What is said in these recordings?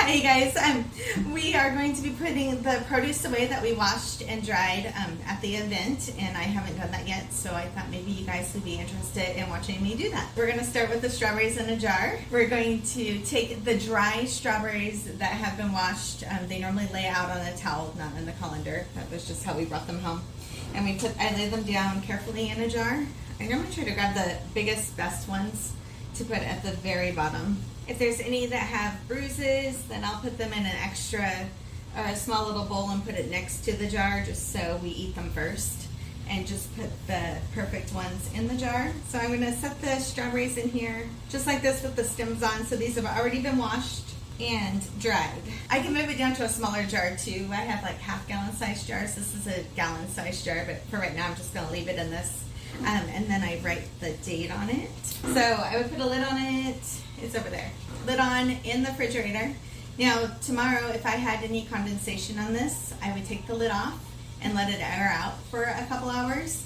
Hi you guys, we are going to be putting the produce away that we washed and dried at the event, and I haven't done that yet, so I thought maybe you guys would be interested in watching me do that. We're going to start with the strawberries in a jar. We're going to take the dry strawberries that have been washed. They normally lay out on a towel, not in the colander. That was just how we brought them home. And I lay them down carefully in a jar. I normally try to grab the biggest, best ones to put at the very bottom. If there's any that have bruises, then I'll put them in an extra small little bowl and put it next to the jar just so we eat them first, and just put the perfect ones in the jar. So I'm going to set the strawberries in here just like this with the stems on. So these have already been washed and dried. I can move it down to a smaller jar too. I have like half-gallon size jars. This is a gallon size jar, but for right now I'm just going to leave it in this. And then I write the date on it. So I would put a lid on it. It's over there. Lid on in the refrigerator. Now tomorrow, if I had any condensation on this, I would take the lid off and let it air out for a couple hours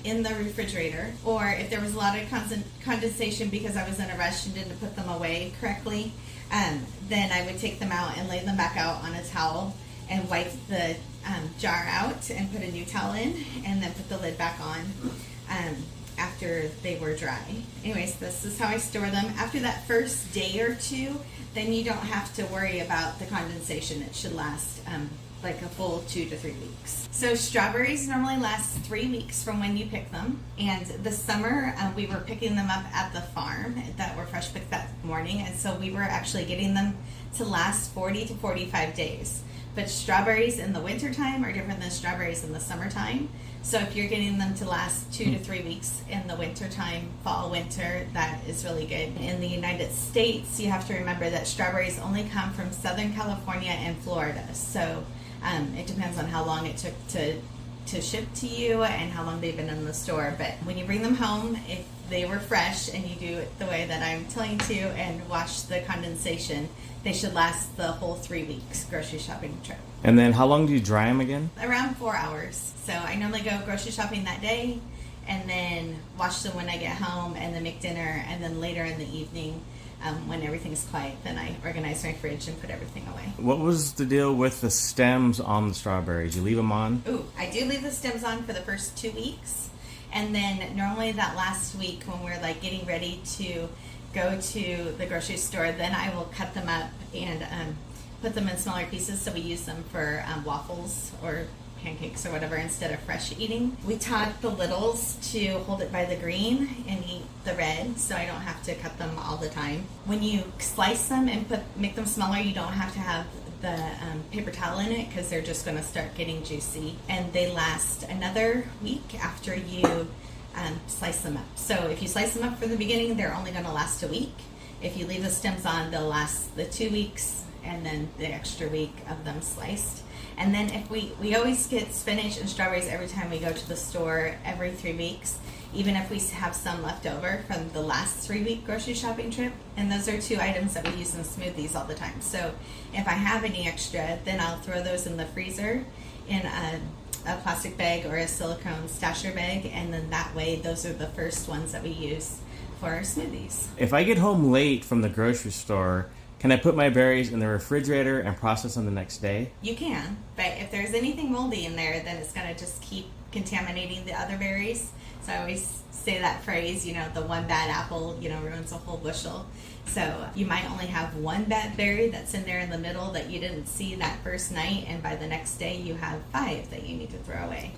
in the refrigerator. Or if there was a lot of condensation because I was in a rush and didn't put them away correctly, then I would take them out and lay them back out on a towel and wipe the jar out and put a new towel in, and then put the lid back on after they were dry. Anyways, this is how I store them. After that first day or two, then you don't have to worry about the condensation. It should last like a full 2 to 3 weeks. So strawberries normally last 3 weeks from when you pick them. And this summer we were picking them up at the farm that were fresh picked that morning, and so we were actually getting them to last 40 to 45 days. But strawberries in the wintertime are different than strawberries in the summertime. So if you're getting them to last 2 to 3 weeks in the wintertime, fall, winter, that is really good. In the United States, you have to remember that strawberries only come from Southern California and Florida. So it depends on how long it took to ship to you and how long they've been in the store. But when you bring them home, if they were fresh and you do it the way that I'm telling you to and wash the condensation, they should last the whole 3 weeks grocery shopping trip. And then how long do you dry them again? Around 4 hours. So I normally go grocery shopping that day and then wash them when I get home and then make dinner, and then later in the evening when everything's quiet, then I organize my fridge and put everything away. What was the deal with the stems on the strawberries? You leave them on? Ooh, I do leave the stems on for the first 2 weeks. And then normally that last week when we're like getting ready to go to the grocery store, then I will cut them up and put them in smaller pieces, so we use them for waffles or pancakes or whatever instead of fresh eating. We taught the littles to hold it by the green and eat the red, so I don't have to cut them all the time. When you slice them and make them smaller, you don't have to have the paper towel in it because they're just going to start getting juicy, and they last another week after you slice them up. So if you slice them up from the beginning, they're only going to last a week. If you leave the stems on, they'll last the 2 weeks and then the extra week of them sliced. And then if we always get spinach and strawberries every time we go to the store every 3 weeks, even if we have some left over from the last 3-week grocery shopping trip. And those are 2 items that we use in smoothies all the time. So if I have any extra, then I'll throw those in the freezer in a plastic bag or a silicone stasher bag, and then that way those are the first ones that we use for our smoothies. If I get home late from the grocery store, can I put my berries in the refrigerator and process them the next day? You can, but if there's anything moldy in there, then it's going to just keep contaminating the other berries. So I always say that phrase, the one bad apple, ruins a whole bushel. So you might only have one bad berry that's in there in the middle that you didn't see that first night, and by the next day you have 5 that you need to throw away.